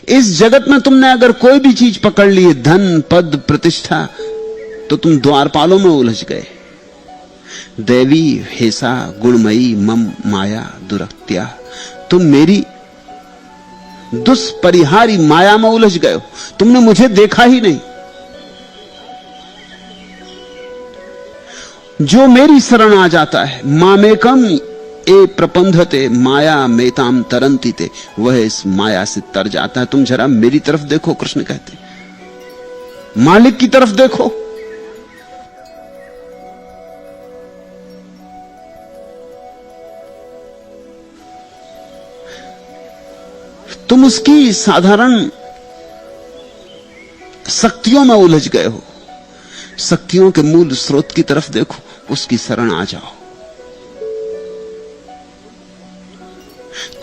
इस जगत में तुमने अगर कोई भी चीज पकड़ ली, धन पद प्रतिष्ठा, तो तुम द्वारपालों में उलझ गए। देवी हेसा गुणमयी मम माया दुरत्या, तुम मेरी दुष्परिहारी माया में उलझ गए हो। तुमने मुझे देखा ही नहीं। जो मेरी शरण आ जाता है, मामेकम ए प्रपंधते माया मेताम तरंतीते, वह इस माया से तर जाता है। तुम जरा मेरी तरफ देखो, कृष्ण कहते, मालिक की तरफ देखो। तुम उसकी साधारण शक्तियों में उलझ गए हो। शक्तियों के मूल स्रोत की तरफ देखो, उसकी शरण आ जाओ।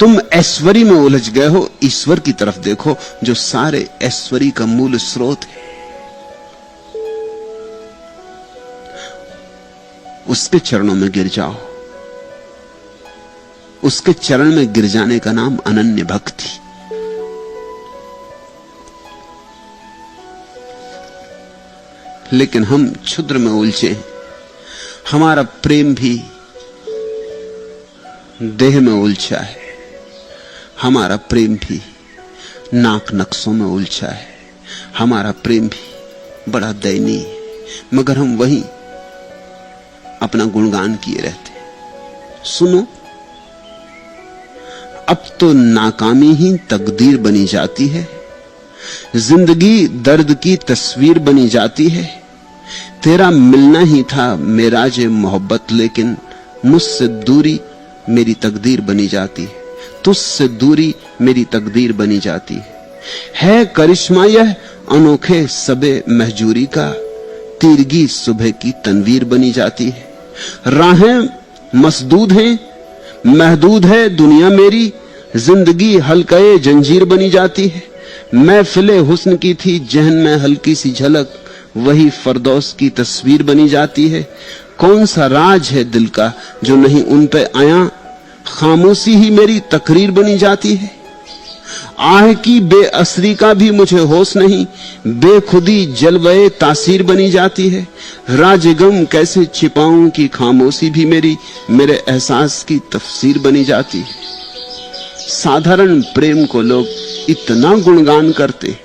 तुम ऐश्वर्य में उलझ गए हो, ईश्वर की तरफ देखो जो सारे ऐश्वर्य का मूल स्रोत है। उसके चरणों में गिर जाओ। उसके चरण में गिर जाने का नाम अनन्य भक्ति। लेकिन हम क्षुद्र में उलझे। हमारा प्रेम भी देह में उलझा है, हमारा प्रेम भी नाक नक्शों में उलझा है, हमारा प्रेम भी बड़ा दयनीय है, मगर हम वहीं अपना गुणगान किए रहते। सुनो, अब तो नाकामी ही तकदीर बनी जाती है, जिंदगी दर्द की तस्वीर बनी जाती है। तेरा मिलना ही था मेरा जे मोहब्बत, लेकिन मुझसे दूरी मेरी तकदीर बनी जाती है, तुझसे दूरी मेरी तकदीर बनी जाती है करिश्मा यह अनोखे सबे महजूरी का, तीरगी सुबह की तनवीर बनी जाती है। राहें मसदूद हैं, महदूद है दुनिया मेरी, जिंदगी हल्के जंजीर बनी जाती है। महफिले हुस्न की थी जहन में हल्की सी झलक, वही फरदौस की तस्वीर बनी जाती है। कौन सा राज है दिल का जो नहीं उन पे आया, खामोशी ही मेरी तकरीर बनी जाती है। आह की बेअसरी का भी मुझे होश नहीं, बेखुदी जलवे तासीर बनी जाती है। राज गम कैसे छिपाऊं कि खामोशी भी मेरे एहसास की तफसीर बनी जाती है। साधारण प्रेम को लोग इतना गुणगान करते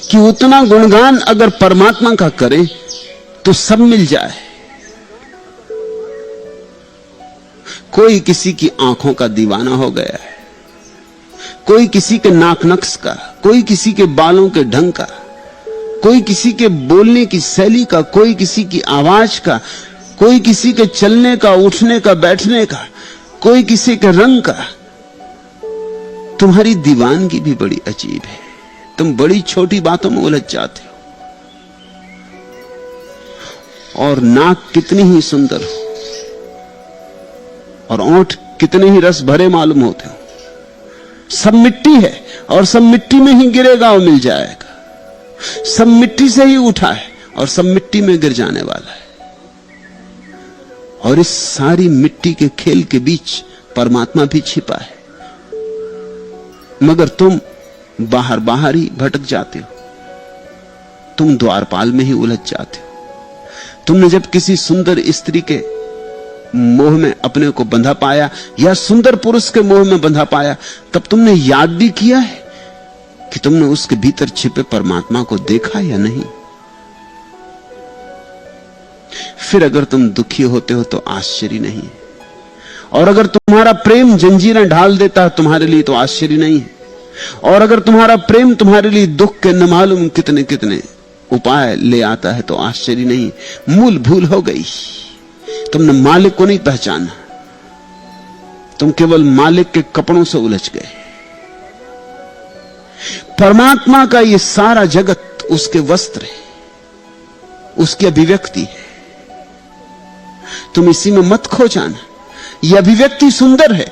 कि उतना गुणगान अगर परमात्मा का करें तो सब मिल जाए। कोई किसी की आंखों का दीवाना हो गया है, कोई किसी के नाक नक्श का, कोई किसी के बालों के ढंग का, कोई किसी के बोलने की शैली का, कोई किसी की आवाज का, कोई किसी के चलने का, उठने का, बैठने का, कोई किसी के रंग का। तुम्हारी दीवानगी भी बड़ी अजीब है, तुम बड़ी छोटी बातों में उलझ जाते हो। और नाक कितनी ही सुंदर हो और ओंठ कितने ही रस भरे मालूम होते हो, सब मिट्टी है और सब मिट्टी में ही गिरेगा और मिल जाएगा। सब मिट्टी से ही उठा है और सब मिट्टी में गिर जाने वाला है। और इस सारी मिट्टी के खेल के बीच परमात्मा भी छिपा है, मगर तुम बाहर बाहर ही भटक जाते हो। तुम द्वारपाल में ही उलझ जाते हो। तुमने जब किसी सुंदर स्त्री के मोह में अपने को बंधा पाया या सुंदर पुरुष के मोह में बंधा पाया, तब तुमने याद भी किया है कि तुमने उसके भीतर छिपे परमात्मा को देखा या नहीं। फिर अगर तुम दुखी होते हो तो आश्चर्य नहीं है, और अगर तुम्हारा प्रेम जंजीरें ढाल देता है तुम्हारे लिए तो आश्चर्य नहीं है, और अगर तुम्हारा प्रेम तुम्हारे लिए दुख के न मालूम कितने कितने उपाय ले आता है तो आश्चर्य नहीं। मूल भूल हो गई, तुमने मालिक को नहीं पहचाना, तुम केवल मालिक के कपड़ों से उलझ गए। परमात्मा का ये सारा जगत उसके वस्त्र है, उसकी अभिव्यक्ति है। तुम इसी में मत खो जाना। यह अभिव्यक्ति सुंदर है,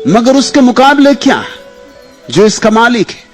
मगर उसके मुकाबले क्या जो इसका मालिक है।